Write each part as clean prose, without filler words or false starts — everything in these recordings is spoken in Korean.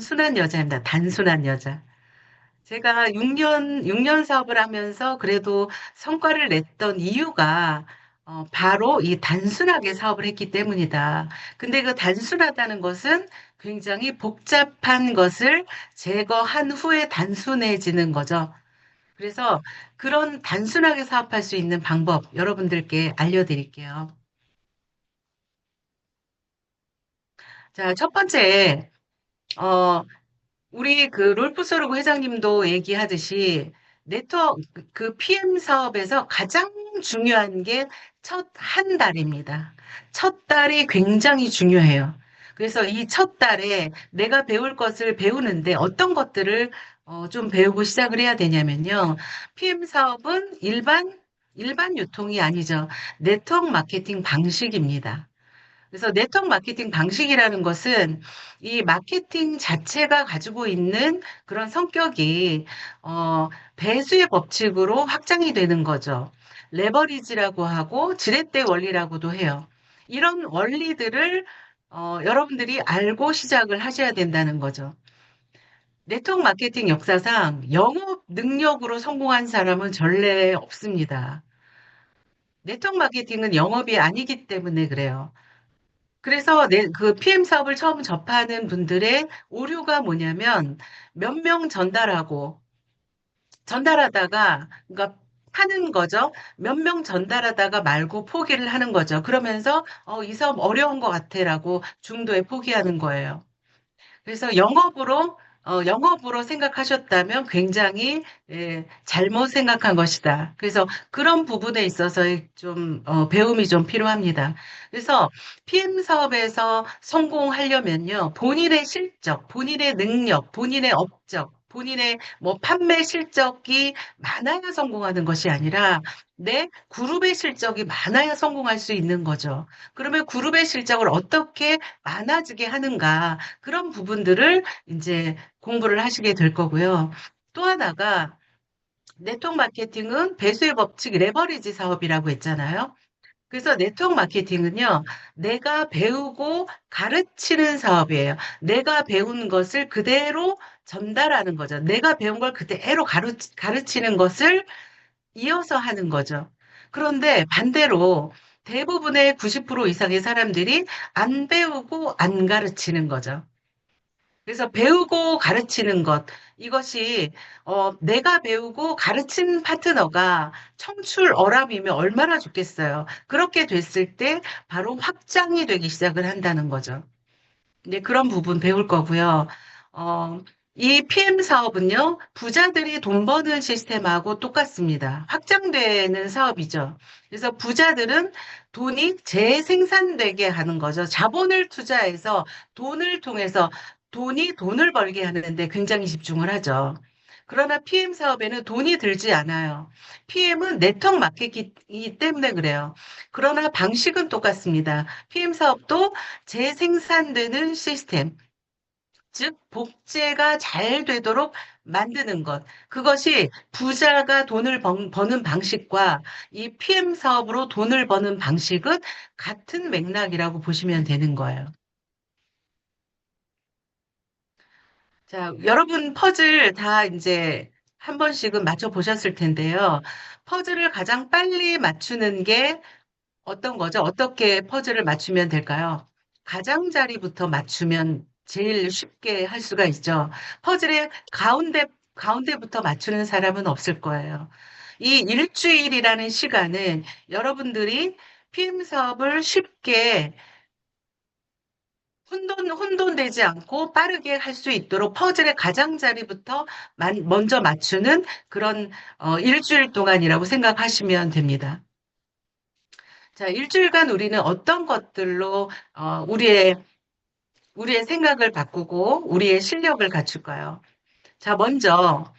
순한 여자입니다. 단순한 여자. 제가 6년 사업을 하면서 그래도 성과를 냈던 이유가 바로 이 단순하게 사업을 했기 때문이다. 근데 그 단순하다는 것은 굉장히 복잡한 것을 제거한 후에 단순해지는 거죠. 그래서 그런 단순하게 사업할 수 있는 방법 여러분들께 알려드릴게요. 자, 첫 번째, 어, 우리 그 롤프소르고 회장님도 얘기하듯이 네트워크 그 PM 사업에서 가장 중요한 게 첫 한 달입니다. 첫 달이 굉장히 중요해요. 그래서 이 첫 달에 내가 배울 것을 배우는데 어떤 것들을 좀 배우고 시작을 해야 되냐면요. PM 사업은 일반 유통이 아니죠. 네트워크 마케팅 방식입니다. 그래서 네트워크 마케팅 방식이라는 것은 이 마케팅 자체가 가지고 있는 그런 성격이 배수의 법칙으로 확장이 되는 거죠. 레버리지라고 하고 지렛대 원리라고도 해요. 이런 원리들을 여러분들이 알고 시작을 하셔야 된다는 거죠. 네트워크 마케팅 역사상 영업 능력으로 성공한 사람은 전례 없습니다. 네트워크 마케팅은 영업이 아니기 때문에 그래요. 그래서 그 PM 사업을 처음 접하는 분들의 오류가 뭐냐면 몇 명 전달하다가, 그러니까 하는 거죠. 몇 명 전달하다가 말고 포기를 하는 거죠. 그러면서 이 사업 어려운 것 같아라고 중도에 포기하는 거예요. 그래서 영업으로 생각하셨다면 굉장히 잘못 생각한 것이다. 그래서 그런 부분에 있어서 좀 배움이 좀 필요합니다. 그래서 PM 사업에서 성공하려면요, 본인의 실적, 본인의 능력, 본인의 업적, 본인의 뭐 판매 실적이 많아야 성공하는 것이 아니라 내 그룹의 실적이 많아야 성공할 수 있는 거죠. 그러면 그룹의 실적을 어떻게 많아지게 하는가? 그런 부분들을 이제 공부를 하시게 될 거고요. 또 하나가 네트워크 마케팅은 배수의 법칙 레버리지 사업이라고 했잖아요. 그래서 네트워크 마케팅은요, 내가 배우고 가르치는 사업이에요. 내가 배운 것을 그대로 전달하는 거죠. 내가 배운 걸 그대로 가르치는 것을 이어서 하는 거죠. 그런데 반대로 대부분의 90% 이상의 사람들이 안 배우고 안 가르치는 거죠. 그래서 배우고 가르치는 것, 이것이, 내가 배우고 가르친 파트너가 청출 어람이면 얼마나 좋겠어요. 그렇게 됐을 때 바로 확장이 되기 시작을 한다는 거죠. 네, 그런 부분 배울 거고요. 어, 이 PM 사업은요, 부자들이 돈 버는 시스템하고 똑같습니다. 확장되는 사업이죠. 그래서 부자들은 돈이 재생산되게 하는 거죠. 자본을 투자해서 돈을 통해서 돈이 돈을 벌게 하는데 굉장히 집중을 하죠. 그러나 PM 사업에는 돈이 들지 않아요. PM은 네트워크 마케팅이기 때문에 그래요. 그러나 방식은 똑같습니다. PM 사업도 재생산되는 시스템, 즉 복제가 잘 되도록 만드는 것. 그것이 부자가 돈을 버는 방식과 이 PM 사업으로 돈을 버는 방식은 같은 맥락이라고 보시면 되는 거예요. 자, 여러분 퍼즐 다 이제 한 번씩은 맞춰 보셨을 텐데요. 퍼즐을 가장 빨리 맞추는 게 어떤 거죠? 어떻게 퍼즐을 맞추면 될까요? 가장자리부터 맞추면 제일 쉽게 할 수가 있죠. 퍼즐의 가운데부터 맞추는 사람은 없을 거예요. 이 일주일이라는 시간은 여러분들이 PM 사업을 쉽게 혼돈되지 않고 빠르게 할 수 있도록 퍼즐의 가장자리부터 먼저 맞추는 그런 일주일 동안이라고 생각하시면 됩니다. 자, 일주일간 우리는 어떤 것들로 우리의 생각을 바꾸고 우리의 실력을 갖출까요? 자, 먼저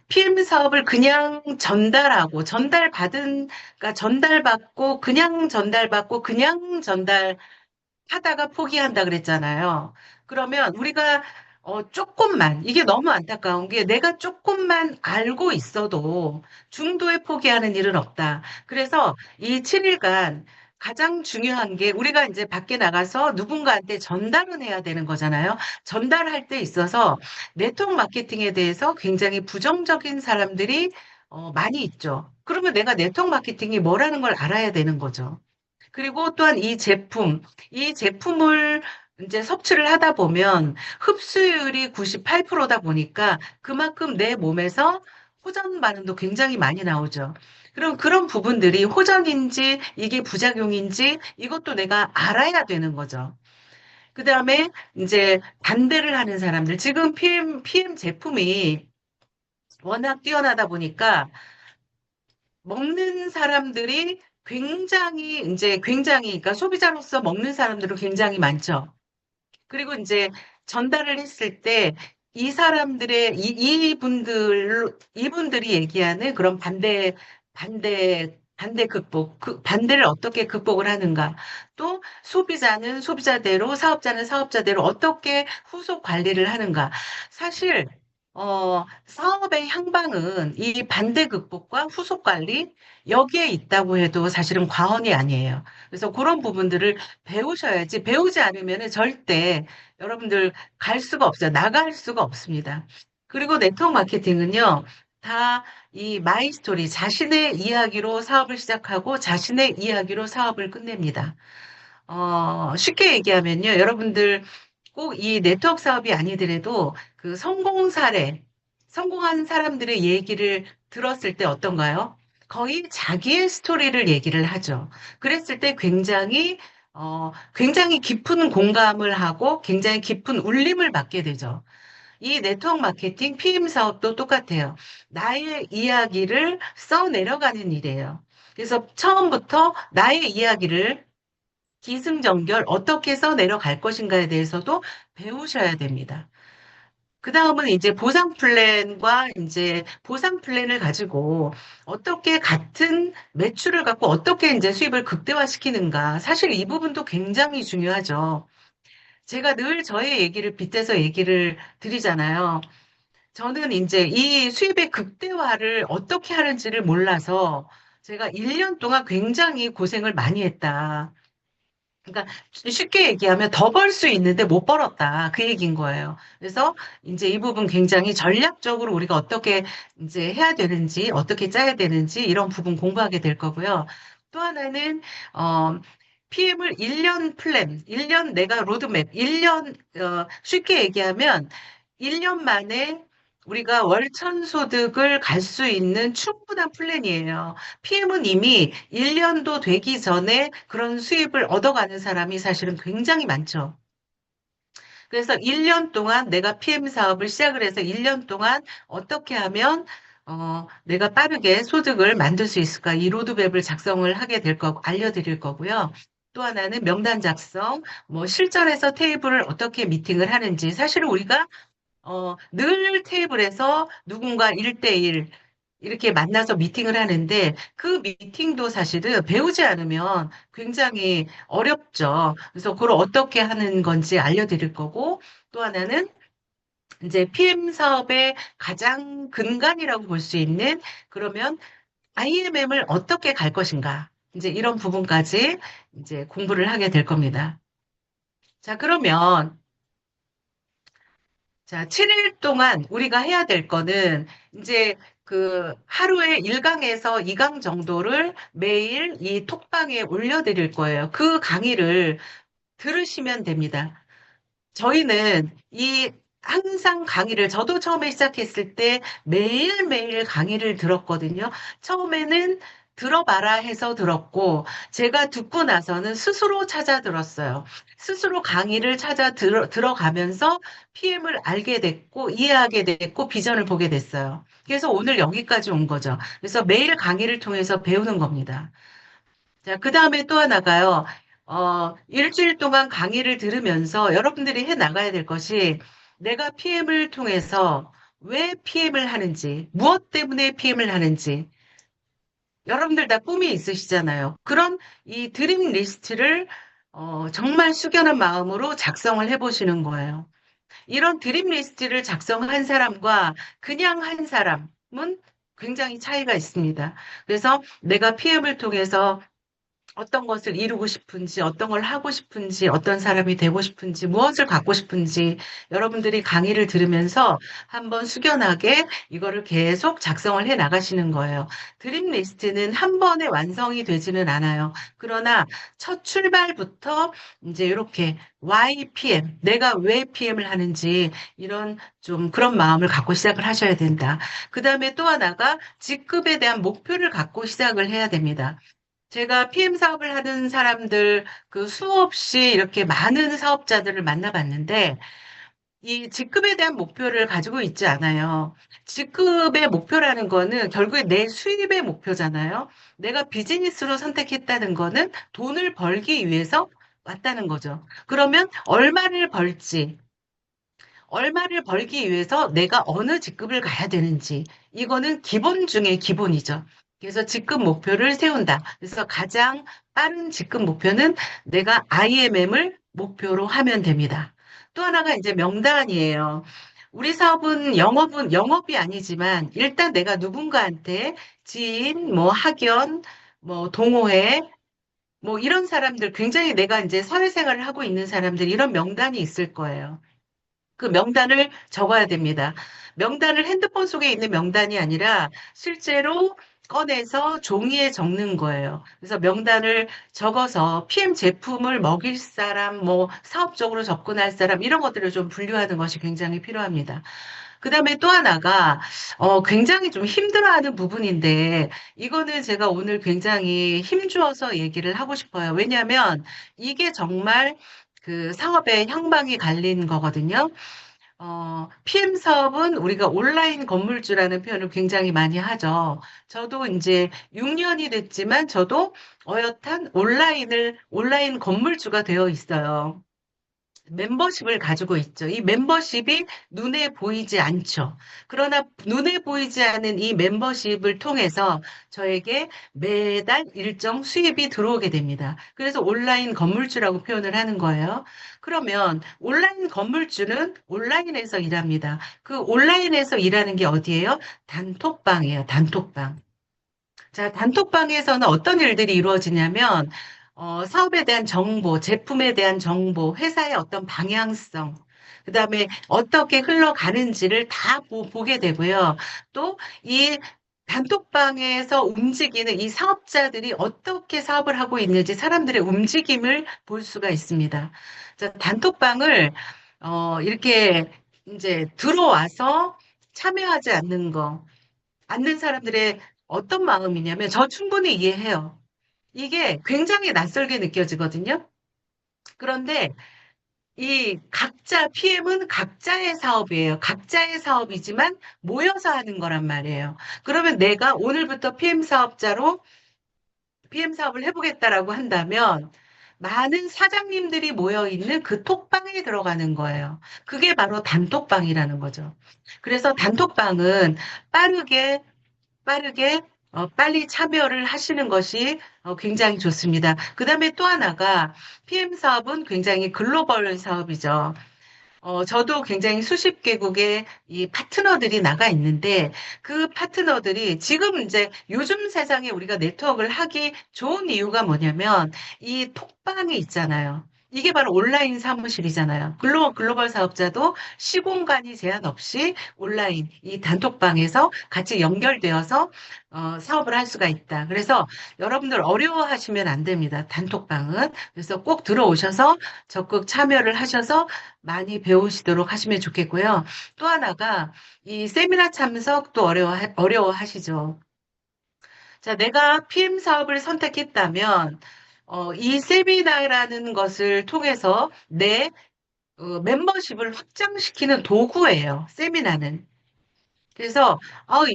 PM 사업을 그냥 그러니까 전달받고 그냥 전달하다가 포기한다 그랬잖아요. 그러면 우리가 조금만, 이게 너무 안타까운 게 내가 조금만 알고 있어도 중도에 포기하는 일은 없다. 그래서 이 7일간 가장 중요한 게 우리가 이제 밖에 나가서 누군가한테 전달은 해야 되는 거잖아요. 전달할 때 있어서 네트워크 마케팅에 대해서 굉장히 부정적인 사람들이 많이 있죠. 그러면 내가 네트워크 마케팅이 뭐라는 걸 알아야 되는 거죠. 그리고 또한 이 제품을 이제 섭취를 하다 보면 흡수율이 98%다 보니까 그만큼 내 몸에서 호전 반응도 굉장히 많이 나오죠. 그럼 그런 부분들이 호전인지 이게 부작용인지 이것도 내가 알아야 되는 거죠. 그 다음에 이제 반대를 하는 사람들. 지금 PM 제품이 워낙 뛰어나다 보니까 먹는 사람들이 그러니까 소비자로서 먹는 사람들은 굉장히 많죠. 그리고 이제 전달을 했을 때 이 사람들의 이분들이 얘기하는 그런 반대 극복, 그 반대를 어떻게 극복을 하는가. 또 소비자는 소비자대로, 사업자는 사업자대로 어떻게 후속 관리를 하는가. 사실 사업의 향방은 이 반대 극복과 후속 관리 여기에 있다고 해도 사실은 과언이 아니에요. 그래서 그런 부분들을 배우셔야지 배우지 않으면 절대 여러분들 갈 수가 없어요. 나갈 수가 없습니다. 그리고 네트워크 마케팅은요, 다 이 마이 스토리, 자신의 이야기로 사업을 시작하고 자신의 이야기로 사업을 끝냅니다. 쉽게 얘기하면요, 여러분들 꼭 이 네트워크 사업이 아니더라도 그 성공 사례, 성공한 사람들의 얘기를 들었을 때 어떤가요? 거의 자기의 스토리를 얘기를 하죠. 그랬을 때 굉장히 깊은 공감을 하고 굉장히 깊은 울림을 받게 되죠. 이 네트워크 마케팅 PM 사업도 똑같아요. 나의 이야기를 써 내려가는 일이에요. 그래서 처음부터 나의 이야기를 기승전결 어떻게 써 내려갈 것인가에 대해서도 배우셔야 됩니다. 그 다음은 이제 보상 플랜을 가지고 어떻게 같은 매출을 갖고 어떻게 이제 수입을 극대화시키는가. 사실 이 부분도 굉장히 중요하죠. 제가 늘 저의 얘기를 빗대서 얘기를 드리잖아요. 저는 이제 이 수입의 극대화를 어떻게 하는지를 몰라서 제가 1년 동안 굉장히 고생을 많이 했다. 그러니까 쉽게 얘기하면 더 벌 수 있는데 못 벌었다. 그 얘기인 거예요. 그래서 이제 이 부분 굉장히 전략적으로 우리가 어떻게 이제 해야 되는지, 어떻게 짜야 되는지 이런 부분 공부하게 될 거고요. 또 하나는, PM을 1년 플랜, 1년 내가 로드맵, 1년, 쉽게 얘기하면 1년 만에 우리가 월천 소득을 갈 수 있는 충분한 플랜이에요. PM은 이미 1년도 되기 전에 그런 수입을 얻어가는 사람이 사실은 굉장히 많죠. 그래서 1년 동안 내가 PM 사업을 시작을 해서 1년 동안 어떻게 하면 내가 빠르게 소득을 만들 수 있을까? 이 로드맵을 작성을 하게 될 거고 알려드릴 거고요. 또 하나는 명단 작성, 뭐 실전에서 테이블을 어떻게 미팅을 하는지 사실은 우리가 늘 테이블에서 누군가 1대1 이렇게 만나서 미팅을 하는데 그 미팅도 사실은 배우지 않으면 굉장히 어렵죠. 그래서 그걸 어떻게 하는 건지 알려드릴 거고 또 하나는 이제 PM 사업의 가장 근간이라고 볼 수 있는 그러면 IMM을 어떻게 갈 것인가. 이제 이런 부분까지 이제 공부를 하게 될 겁니다. 자, 그러면 자, 7일 동안 우리가 해야 될 거는 이제 그 하루에 1강에서 2강 정도를 매일 이 톡방에 올려드릴 거예요. 그 강의를 들으시면 됩니다. 저희는 이 항상 강의를 저도 처음에 시작했을 때 매일매일 강의를 들었거든요. 처음에는 들어봐라 해서 들었고 제가 듣고 나서는 스스로 찾아 들었어요. 스스로 강의를 찾아 들어가면서 PM을 알게 됐고 이해하게 됐고 비전을 보게 됐어요. 그래서 오늘 여기까지 온 거죠. 그래서 매일 강의를 통해서 배우는 겁니다. 자, 그 다음에 또 하나가요. 일주일 동안 강의를 들으면서 여러분들이 해 나가야 될 것이 내가 PM을 통해서 왜 PM을 하는지, 무엇 때문에 PM을 하는지, 여러분들 다 꿈이 있으시잖아요. 그런 이 드림 리스트를 정말 숙연한 마음으로 작성을 해보시는 거예요. 이런 드림 리스트를 작성한 사람과 그냥 한 사람은 굉장히 차이가 있습니다. 그래서 내가 PM을 통해서 어떤 것을 이루고 싶은지, 어떤 걸 하고 싶은지, 어떤 사람이 되고 싶은지, 무엇을 갖고 싶은지 여러분들이 강의를 들으면서 한번 숙연하게 이거를 계속 작성을 해 나가시는 거예요. 드림 리스트는 한 번에 완성이 되지는 않아요. 그러나 첫 출발부터 이제 이렇게 why PM, 내가 왜 PM을 하는지 이런 좀 그런 마음을 갖고 시작을 하셔야 된다. 그 다음에 또 하나가 직급에 대한 목표를 갖고 시작을 해야 됩니다. 제가 PM 사업을 하는 사람들 그 수없이 이렇게 많은 사업자들을 만나봤는데 이 직급에 대한 목표를 가지고 있지 않아요. 직급의 목표라는 거는 결국에 내 수입의 목표잖아요. 내가 비즈니스로 선택했다는 거는 돈을 벌기 위해서 왔다는 거죠. 그러면 얼마를 벌기 위해서 내가 어느 직급을 가야 되는지, 이거는 기본 중에 기본이죠. 그래서 직급 목표를 세운다. 그래서 가장 빠른 직급 목표는 내가 IMM을 목표로 하면 됩니다. 또 하나가 이제 명단이에요. 우리 사업은 영업이 아니지만 일단 내가 누군가한테 지인, 뭐 학연, 뭐 동호회, 뭐 이런 사람들 굉장히 내가 이제 사회생활을 하고 있는 사람들 이런 명단이 있을 거예요. 그 명단을 적어야 됩니다. 명단을 핸드폰 속에 있는 명단이 아니라 실제로 꺼내서 종이에 적는 거예요. 그래서 명단을 적어서 PM 제품을 먹일 사람, 뭐 사업적으로 접근할 사람 이런 것들을 좀 분류하는 것이 굉장히 필요합니다. 그다음에 또 하나가 굉장히 좀 힘들어하는 부분인데 이거는 제가 오늘 굉장히 힘주어서 얘기를 하고 싶어요. 왜냐하면 이게 정말 그 사업의 향방이 갈린 거거든요. PM 사업은 우리가 온라인 건물주라는 표현을 굉장히 많이 하죠. 저도 이제 6년이 됐지만 저도 어엿한 온라인 건물주가 되어 있어요. 멤버십을 가지고 있죠. 이 멤버십이 눈에 보이지 않죠. 그러나 눈에 보이지 않는 이 멤버십을 통해서 저에게 매달 일정 수입이 들어오게 됩니다. 그래서 온라인 건물주라고 표현을 하는 거예요. 그러면 온라인 건물주는 온라인에서 일합니다. 그 온라인에서 일하는 게 어디예요? 단톡방이에요. 단톡방. 자, 단톡방에서는 어떤 일들이 이루어지냐면, 사업에 대한 정보, 제품에 대한 정보, 회사의 어떤 방향성, 그 다음에 어떻게 흘러가는지를 다 보게 되고요. 또 이 단톡방에서 움직이는 이 사업자들이 어떻게 사업을 하고 있는지 사람들의 움직임을 볼 수가 있습니다. 자, 단톡방을, 이렇게 이제 들어와서 참여하지 않는 사람들의 어떤 마음이냐면 저 충분히 이해해요. 이게 굉장히 낯설게 느껴지거든요. 그런데 이 각자 PM은 각자의 사업이에요. 각자의 사업이지만 모여서 하는 거란 말이에요. 그러면 내가 오늘부터 PM 사업을 해보겠다라고 한다면 많은 사장님들이 모여 있는 그 톡방에 들어가는 거예요. 그게 바로 단톡방이라는 거죠. 그래서 단톡방은 빠르게 빨리 참여를 하시는 것이 굉장히 좋습니다. 그 다음에 또 하나가 PM 사업은 굉장히 글로벌 사업이죠. 저도 굉장히 수십 개국의 이 파트너들이 나가 있는데 그 파트너들이 지금 이제 요즘 세상에 우리가 네트워크를 하기 좋은 이유가 뭐냐면 이 톡방이 있잖아요. 이게 바로 온라인 사무실이잖아요. 글로벌 사업자도 시공간이 제한 없이 온라인 이 단톡방에서 같이 연결되어서 사업을 할 수가 있다. 그래서 여러분들 어려워하시면 안 됩니다. 단톡방은. 그래서 꼭 들어오셔서 적극 참여를 하셔서 많이 배우시도록 하시면 좋겠고요. 또 하나가 이 세미나 참석도 어려워하시죠. 자, 내가 PM 사업을 선택했다면, 이 세미나라는 것을 통해서 내 멤버십을 확장시키는 도구예요. 세미나는. 그래서,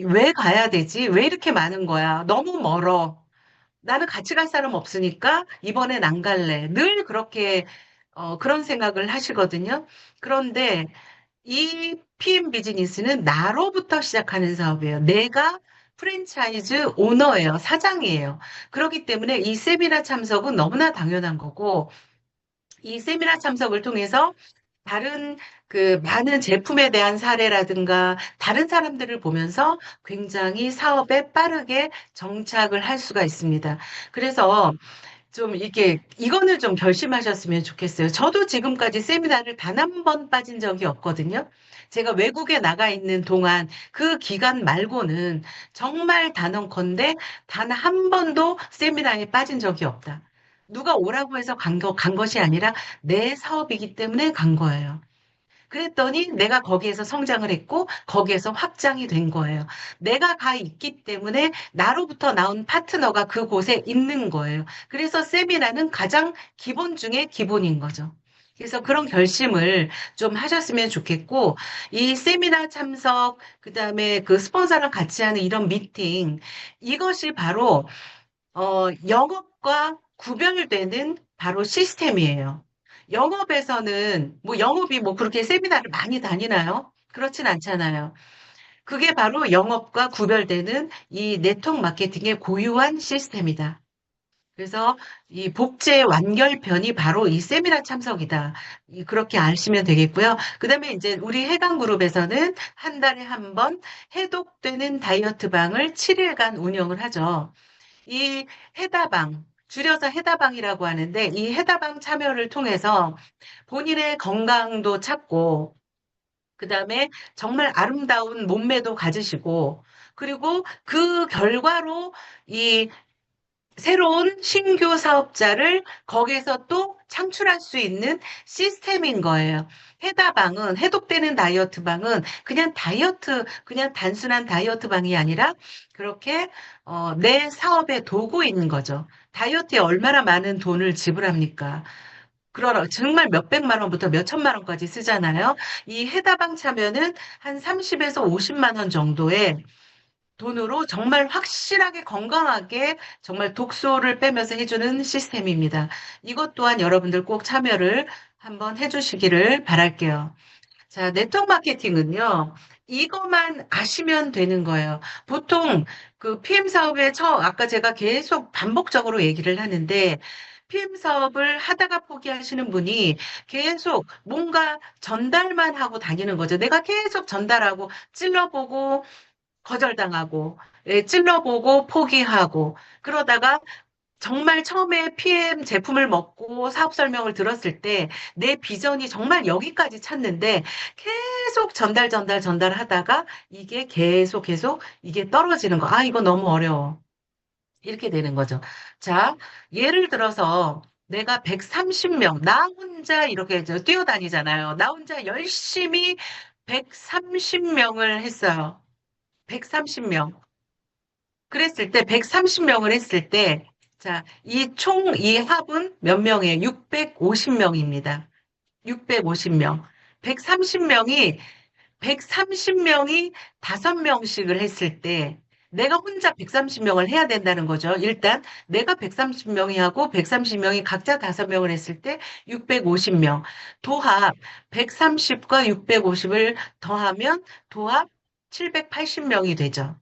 왜 가야 되지? 왜 이렇게 많은 거야? 너무 멀어. 나는 같이 갈 사람 없으니까 이번엔 안 갈래. 늘 그렇게 그런 생각을 하시거든요. 그런데 이 PM 비즈니스는 나로부터 시작하는 사업이에요. 내가 프랜차이즈 오너예요. 사장이에요. 그렇기 때문에 이 세미나 참석은 너무나 당연한 거고 이 세미나 참석을 통해서 다른 그 많은 제품에 대한 사례라든가 다른 사람들을 보면서 굉장히 사업에 빠르게 정착을 할 수가 있습니다. 그래서 좀 이게 이거는 좀 결심하셨으면 좋겠어요. 저도 지금까지 세미나를 단 한 번 빠진 적이 없거든요. 제가 외국에 나가 있는 동안 그 기간 말고는 정말 단언컨대 단 한 번도 세미나에 빠진 적이 없다. 누가 오라고 해서 간 것이 아니라 내 사업이기 때문에 간 거예요. 그랬더니 내가 거기에서 성장을 했고 거기에서 확장이 된 거예요. 내가 가 있기 때문에 나로부터 나온 파트너가 그곳에 있는 거예요. 그래서 세미나는 가장 기본 중에 기본인 거죠. 그래서 그런 결심을 좀 하셨으면 좋겠고, 이 세미나 참석, 그다음에 그 스폰서랑 같이 하는 이런 미팅, 이것이 바로 영업과 구별되는 바로 시스템이에요. 영업에서는 뭐 영업이 뭐 그렇게 세미나를 많이 다니나요? 그렇진 않잖아요. 그게 바로 영업과 구별되는 이 네트워크 마케팅의 고유한 시스템이다. 그래서 이 복제 완결편이 바로 이 세미나 참석이다. 그렇게 아시면 되겠고요. 그다음에 이제 우리 해당 그룹에서는 한 달에 한 번 해독되는 다이어트 방을 7일간 운영을 하죠. 이 해다방, 줄여서 해다방이라고 하는데 이 해다방 참여를 통해서 본인의 건강도 찾고 그다음에 정말 아름다운 몸매도 가지시고 그리고 그 결과로 이 새로운 신규 사업자를 거기에서 또 창출할 수 있는 시스템인 거예요. 해다방은, 해독되는 다이어트 방은 그냥 다이어트, 그냥 단순한 다이어트 방이 아니라 그렇게 내 사업의 도구인 거죠. 다이어트에 얼마나 많은 돈을 지불합니까? 그러라 정말 몇백만 원부터 몇천만 원까지 쓰잖아요. 이 해다방 참여는 한 30에서 50만 원 정도의 돈으로 정말 확실하게 건강하게 정말 독소를 빼면서 해주는 시스템입니다. 이것 또한 여러분들 꼭 참여를 한번 해주시기를 바랄게요. 자, 네트워크 마케팅은요, 이것만 아시면 되는 거예요. 보통 그 PM 사업에 아까 제가 계속 반복적으로 얘기를 하는데, PM 사업을 하다가 포기하시는 분이 계속 뭔가 전달만 하고 다니는 거죠. 내가 계속 전달하고 찔러보고 거절당하고, 예, 찔러보고 포기하고, 그러다가 정말 처음에 PM 제품을 먹고 사업 설명을 들었을 때 내 비전이 정말 여기까지 찼는데 계속 전달하다가 이게 계속 이게 떨어지는 거. 아, 이거 너무 어려워. 이렇게 되는 거죠. 자, 예를 들어서 내가 130명, 나 혼자 이렇게 뛰어다니잖아요. 나 혼자 열심히 130명을 했어요. 130명. 그랬을 때, 130명을 했을 때, 자, 이 합은 몇 명이에요? 650명입니다. 650명. 130명이, 130명이 5명씩을 했을 때, 내가 혼자 130명을 해야 된다는 거죠. 일단, 내가 130명이 하고 130명이 각자 5명을 했을 때 650명. 도합 130과 650을 더하면 도합 780명이 되죠.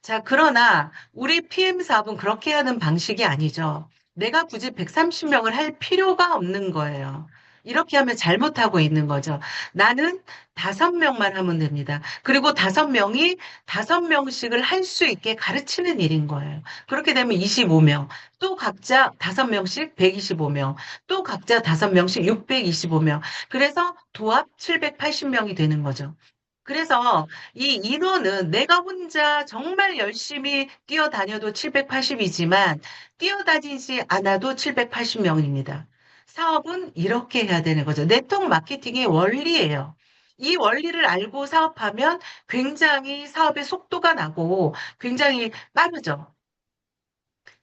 자, 그러나 우리 PM 사업은 그렇게 하는 방식이 아니죠. 내가 굳이 130명을 할 필요가 없는 거예요. 이렇게 하면 잘못하고 있는 거죠. 나는 5명만 하면 됩니다. 그리고 5명이 5명씩을 할 수 있게 가르치는 일인 거예요. 그렇게 되면 25명, 또 각자 5명씩 125명, 또 각자 5명씩 625명. 그래서 도합 780명이 되는 거죠. 그래서 이 인원은 내가 혼자 정말 열심히 뛰어다녀도 780이지만 뛰어다니지 않아도 780명입니다. 사업은 이렇게 해야 되는 거죠. 네트워크 마케팅의 원리예요. 이 원리를 알고 사업하면 굉장히 사업의 속도가 나고 굉장히 빠르죠.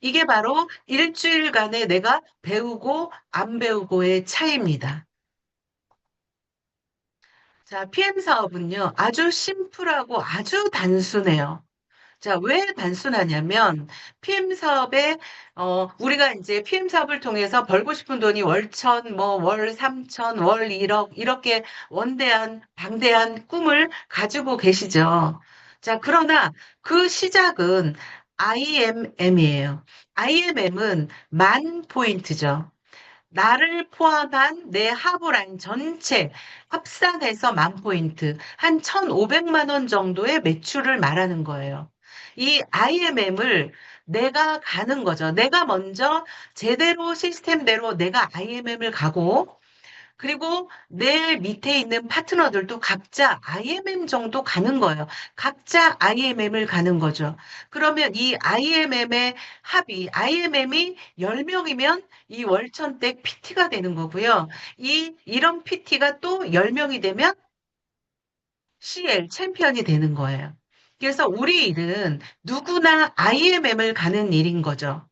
이게 바로 일주일간에 내가 배우고 안 배우고의 차이입니다. 자, PM 사업은요, 아주 심플하고 아주 단순해요. 자, 왜 단순하냐면, PM 사업에, 우리가 이제 PM 사업을 통해서 벌고 싶은 돈이 월천, 뭐, 월 3천, 월 1억, 이렇게 원대한, 방대한 꿈을 가지고 계시죠. 자, 그러나 그 시작은 IMM이에요. IMM은 만 포인트죠. 나를 포함한 내 하부라인 전체 합산해서 만 포인트, 한 1,500만 원 정도의 매출을 말하는 거예요. 이 IMM을 내가 가는 거죠. 내가 먼저 제대로 시스템대로 내가 IMM을 가고, 그리고 내 밑에 있는 파트너들도 각자 IMM 정도 가는 거예요. 각자 IMM을 가는 거죠. 그러면 이 IMM의 합이, IMM이 10명이면 이 월천댁 PT가 되는 거고요. 이런 PT가 또 10명이 되면 CL 챔피언이 되는 거예요. 그래서 우리 일은 누구나 IMM을 가는 일인 거죠.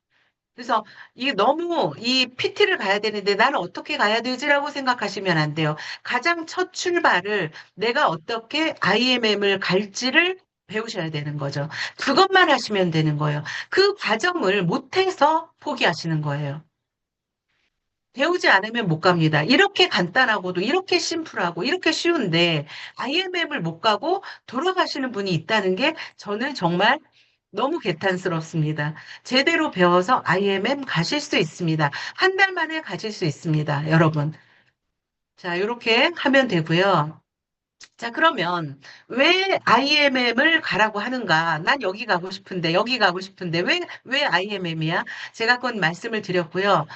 그래서 이 너무 이 PT를 가야 되는데 나는 어떻게 가야 되지라고 생각하시면 안 돼요. 가장 첫 출발을 내가 어떻게 IMM을 갈지를 배우셔야 되는 거죠. 그것만 하시면 되는 거예요. 그 과정을 못해서 포기하시는 거예요. 배우지 않으면 못 갑니다. 이렇게 간단하고도 이렇게 심플하고 이렇게 쉬운데 IMM을 못 가고 돌아가시는 분이 있다는 게 저는 정말 너무 개탄스럽습니다. 제대로 배워서 IMM 가실 수 있습니다. 한 달 만에 가실 수 있습니다, 여러분. 자, 이렇게 하면 되고요. 자, 그러면 왜 IMM을 가라고 하는가? 난 여기 가고 싶은데, 여기 가고 싶은데, 왜 IMM이야? 제가 그건 말씀을 드렸고요.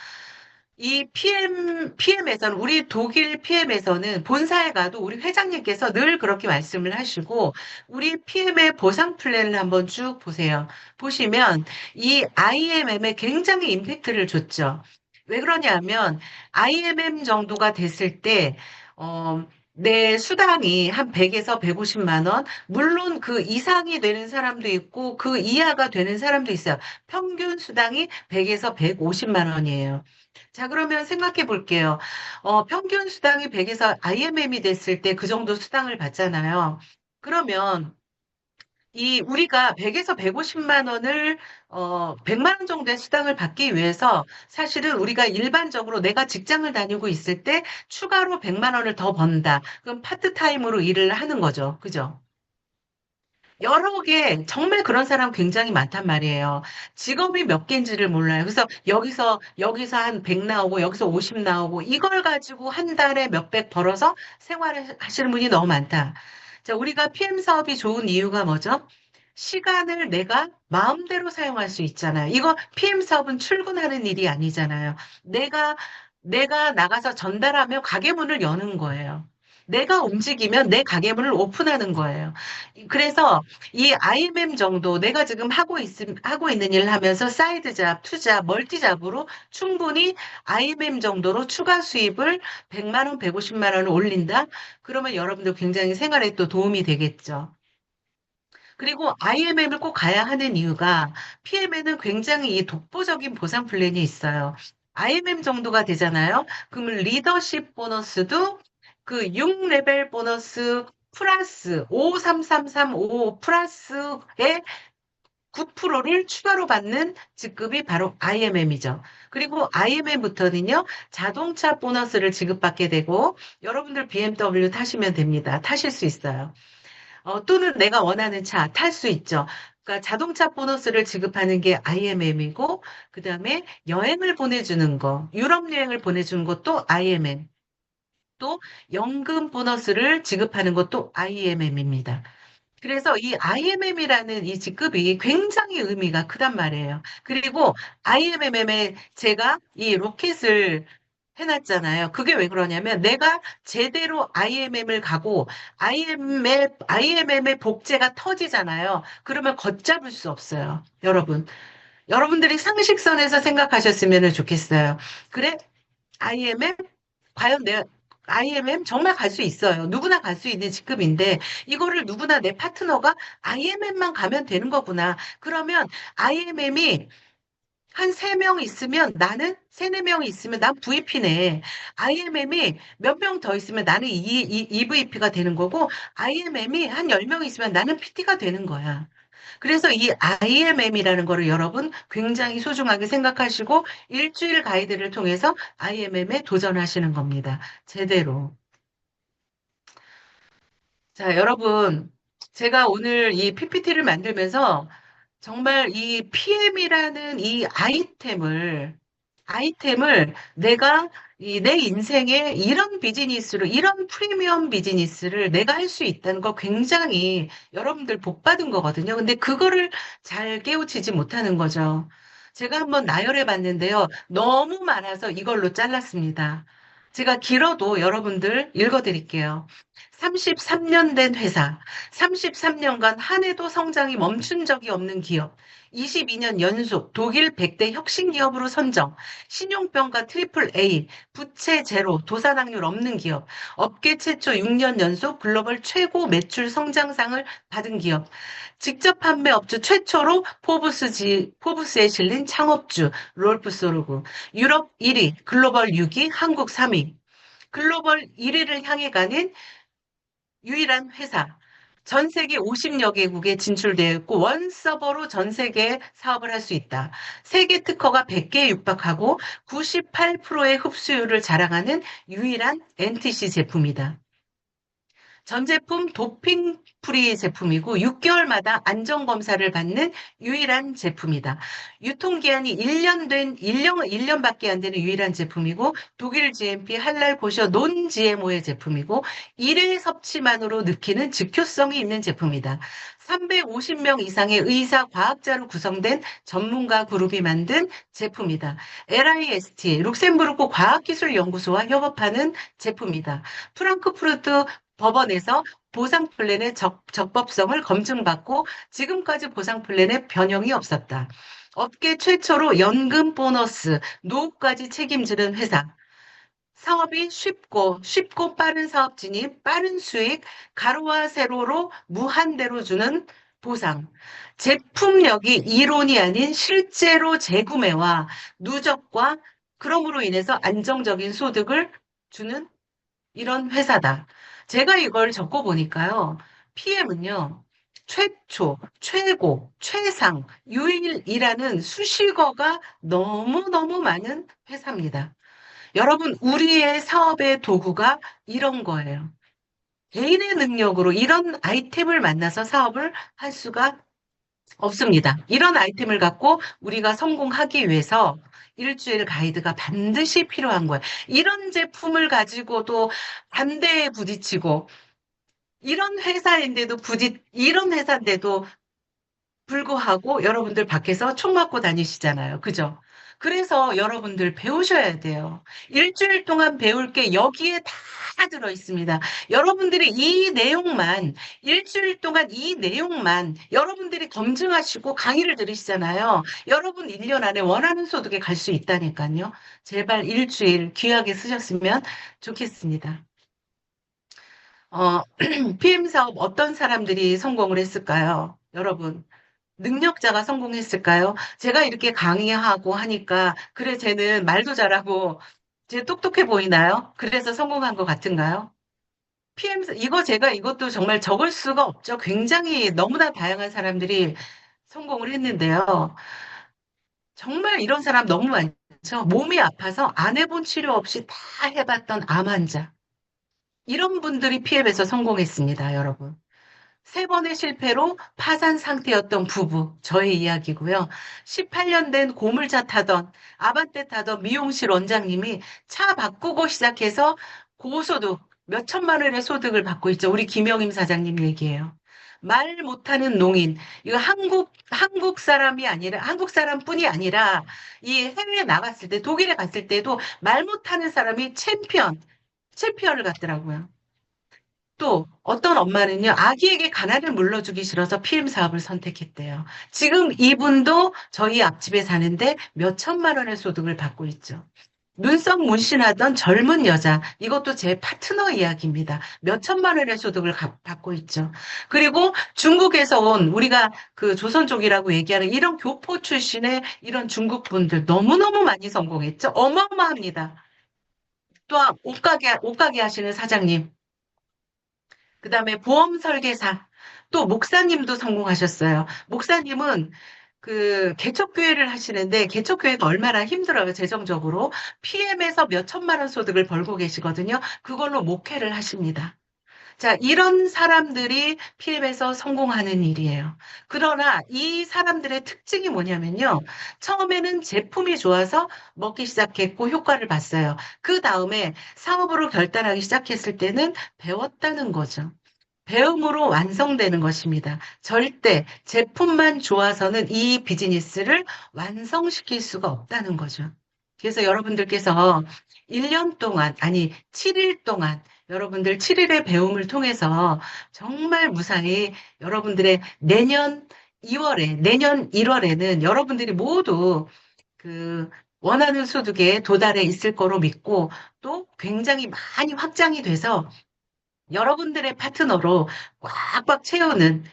이 PM에서는, 우리 독일 PM에서는 본사에 가도 우리 회장님께서 늘 그렇게 말씀을 하시고, 우리 PM의 보상 플랜을 한번 쭉 보세요. 보시면 이 IMM에 굉장히 임팩트를 줬죠. 왜 그러냐면, IMM 정도가 됐을 때, 내 수당이 한 100에서 150만 원, 물론 그 이상이 되는 사람도 있고, 그 이하가 되는 사람도 있어요. 평균 수당이 100에서 150만 원이에요. 자, 그러면 생각해 볼게요. 평균 수당이 100에서 IMM이 됐을 때 그 정도 수당을 받잖아요. 그러면 우리가 100에서 150만 원을, 100만 원 정도의 수당을 받기 위해서 사실은 우리가 일반적으로 내가 직장을 다니고 있을 때 추가로 100만 원을 더 번다. 그럼 파트타임으로 일을 하는 거죠. 그죠? 여러 개, 정말 그런 사람 굉장히 많단 말이에요. 직업이 몇 개인지를 몰라요. 그래서 여기서 한 100 나오고, 여기서 50 나오고, 이걸 가지고 한 달에 몇백 벌어서 생활을 하시는 분이 너무 많다. 자, 우리가 PM 사업이 좋은 이유가 뭐죠? 시간을 내가 마음대로 사용할 수 있잖아요. 이거 PM 사업은 출근하는 일이 아니잖아요. 내가 나가서 전달하며 가게 문을 여는 거예요. 내가 움직이면 내 가게문을 오픈하는 거예요. 그래서 이 IMM 정도 내가 지금 하고 있는 일을 하면서 사이드 잡, 투잡, 멀티 잡으로 충분히 IMM 정도로 추가 수입을 100만 원, 150만 원을 올린다? 그러면 여러분들 굉장히 생활에 또 도움이 되겠죠. 그리고 IMM을 꼭 가야 하는 이유가 PM에는 굉장히 이 독보적인 보상 플랜이 있어요. IMM 정도가 되잖아요. 그러면 리더십 보너스도 그 6레벨 보너스 플러스 53335 플러스의 9%를 추가로 받는 직급이 바로 IMM이죠. 그리고 IMM부터는요, 자동차 보너스를 지급받게 되고, 여러분들 BMW 타시면 됩니다. 타실 수 있어요. 또는 내가 원하는 차 탈 수 있죠. 그러니까 자동차 보너스를 지급하는 게 IMM이고, 그 다음에 여행을 보내주는 거, 유럽 여행을 보내주는 것도 IMM, 또 연금 보너스를 지급하는 것도 IMM입니다. 그래서 이 IMM이라는 이 직급이 굉장히 의미가 크단 말이에요. 그리고 IMM에 제가 이 로켓을 해놨잖아요. 그게 왜 그러냐면 내가 제대로 IMM을 가고 IMM의 복제가 터지잖아요. 그러면 걷잡을 수 없어요. 여러분. 여러분들이 상식선에서 생각하셨으면 좋겠어요. 그래? IMM? 과연 내 IMM 정말 갈 수 있어요. 누구나 갈 수 있는 직급인데 이거를 누구나 내 파트너가 IMM만 가면 되는 거구나. 그러면 IMM이 한 세 명 있으면 나는 세네 명이 있으면 난 VP네. IMM이 몇 명 더 있으면 나는 EVP가 되는 거고 IMM이 한 10명 있으면 나는 PT가 되는 거야. 그래서 이 IMM이라는 거를 여러분 굉장히 소중하게 생각하시고 일주일 가이드를 통해서 IMM에 도전하시는 겁니다. 제대로. 자, 여러분, 제가 오늘 이 PPT를 만들면서 정말 이 PM이라는 이 아이템을 내가 내 인생에 이런 비즈니스로, 이런 프리미엄 비즈니스를 내가 할 수 있다는 거 굉장히 여러분들 복 받은 거거든요. 근데 그거를 잘 깨우치지 못하는 거죠. 제가 한번 나열해 봤는데요. 너무 많아서 이걸로 잘랐습니다. 제가 길어도 여러분들 읽어 드릴게요. 33년 된 회사, 33년간 한 해도 성장이 멈춘 적이 없는 기업, 22년 연속 독일 100대 혁신 기업으로 선정, 신용평가 트리플 A, 부채 제로, 도산학률 없는 기업, 업계 최초 6년 연속 글로벌 최고 매출 성장상을 받은 기업, 직접 판매 업주 최초로 포브스에 실린 창업주, 롤프 소르구, 유럽 1위, 글로벌 6위, 한국 3위, 글로벌 1위를 향해 가는 유일한 회사. 전 세계 50여 개국에 진출되어 있고 원 서버로 전 세계에 사업을 할 수 있다. 세계 특허가 100개에 육박하고 98%의 흡수율을 자랑하는 유일한 NTC 제품이다. 전 제품 도핑 프리 제품이고 6개월마다 안전 검사를 받는 유일한 제품이다. 유통기한이 1년밖에 안 되는 유일한 제품이고 독일 GMP 할랄 고셔 논 GMO의 제품이고 1회 섭취만으로 느끼는 즉효성이 있는 제품이다. 350명 이상의 의사, 과학자로 구성된 전문가 그룹이 만든 제품이다. LIST, 룩셈부르크 과학기술연구소와 협업하는 제품이다. 프랑크푸르트 법원에서 보상 플랜의 적법성을 검증받고 지금까지 보상 플랜에 변형이 없었다. 업계 최초로 연금 보너스, 노후까지 책임지는 회사. 사업이 쉽고 빠른 사업 진입, 빠른 수익, 가로와 세로로 무한대로 주는 보상. 제품력이 이론이 아닌 실제로 재구매와 누적과 그럼으로 인해서 안정적인 소득을 주는 이런 회사다. 제가 이걸 적고 보니까요. PM은요. 최초, 최고, 최상, 유일이라는 수식어가 너무너무 많은 회사입니다. 여러분, 우리의 사업의 도구가 이런 거예요. 개인의 능력으로 이런 아이템을 만나서 사업을 할 수가 없습니다. 이런 아이템을 갖고 우리가 성공하기 위해서 일주일 가이드가 반드시 필요한 거예요. 이런 제품을 가지고도 반대에 부딪히고, 이런 회사인데도 불구하고 여러분들 밖에서 총 맞고 다니시잖아요. 그죠? 그래서 여러분들 배우셔야 돼요. 일주일 동안 배울 게 여기에 다 들어 있습니다. 여러분들이 이 내용만, 일주일 동안 이 내용만 여러분들이 검증하시고 강의를 들으시잖아요. 여러분 1년 안에 원하는 소득에 갈 수 있다니까요. 제발 일주일 귀하게 쓰셨으면 좋겠습니다. PM 사업 어떤 사람들이 성공을 했을까요? 여러분. 능력자가 성공했을까요? 제가 이렇게 강의하고 하니까, 그래, 쟤는 말도 잘하고, 쟤 똑똑해 보이나요? 그래서 성공한 것 같은가요? 이것도 정말 적을 수가 없죠. 굉장히 너무나 다양한 사람들이 성공을 했는데요. 정말 이런 사람 너무 많죠. 몸이 아파서 안 해본 치료 없이 다 해봤던 암 환자. 이런 분들이 PM에서 성공했습니다, 여러분. 세 번의 실패로 파산 상태였던 부부, 저의 이야기고요. 18년 된 고물차 타던, 아반떼 타던 미용실 원장님이 차 바꾸고 시작해서 고소득, 몇 천만 원의 소득을 받고 있죠. 우리 김영임 사장님 얘기예요. 말 못하는 농인, 이거 한국 사람이 아니라, 한국 사람뿐이 아니라, 이 해외에 나갔을 때, 독일에 갔을 때도 말 못하는 사람이 챔피언을 갖더라고요. 또 어떤 엄마는요, 아기에게 가난을 물려주기 싫어서 PM 사업을 선택했대요. 지금 이분도 저희 앞집에 사는데 몇 천만 원의 소득을 받고 있죠. 눈썹 문신하던 젊은 여자, 이것도 제 파트너 이야기입니다. 몇 천만 원의 소득을 받고 있죠. 그리고 중국에서 온 우리가 그 조선족이라고 얘기하는 이런 교포 출신의 이런 중국 분들 너무너무 많이 성공했죠. 어마어마합니다. 또한 옷가게 하시는 사장님. 그다음에 보험 설계사, 또 목사님도 성공하셨어요. 목사님은 그 개척교회를 하시는데 개척교회가 얼마나 힘들어요, 재정적으로. PM에서 몇 천만 원 소득을 벌고 계시거든요. 그걸로 목회를 하십니다. 자, 이런 사람들이 필립에서 성공하는 일이에요. 그러나 이 사람들의 특징이 뭐냐면요. 처음에는 제품이 좋아서 먹기 시작했고 효과를 봤어요. 그 다음에 사업으로 결단하기 시작했을 때는 배웠다는 거죠. 배움으로 완성되는 것입니다. 절대 제품만 좋아서는 이 비즈니스를 완성시킬 수가 없다는 거죠. 그래서 여러분들께서 1년 동안, 아니, 7일 동안 여러분들 7일의 배움을 통해서 정말 무사히 여러분들의 내년 2월에, 내년 1월에는 여러분들이 모두 그 원하는 소득에 도달해 있을 거로 믿고 또 굉장히 많이 확장이 돼서 여러분들의 파트너로 꽉꽉 채우는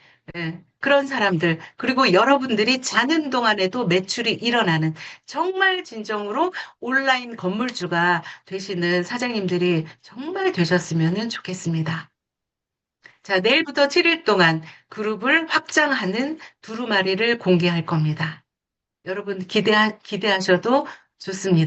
그런 사람들, 그리고 여러분들이 자는 동안에도 매출이 일어나는 정말 진정으로 온라인 건물주가 되시는 사장님들이 정말 되셨으면 좋겠습니다. 자, 내일부터 7일 동안 그룹을 확장하는 두루마리를 공개할 겁니다. 여러분 기대하셔도 좋습니다.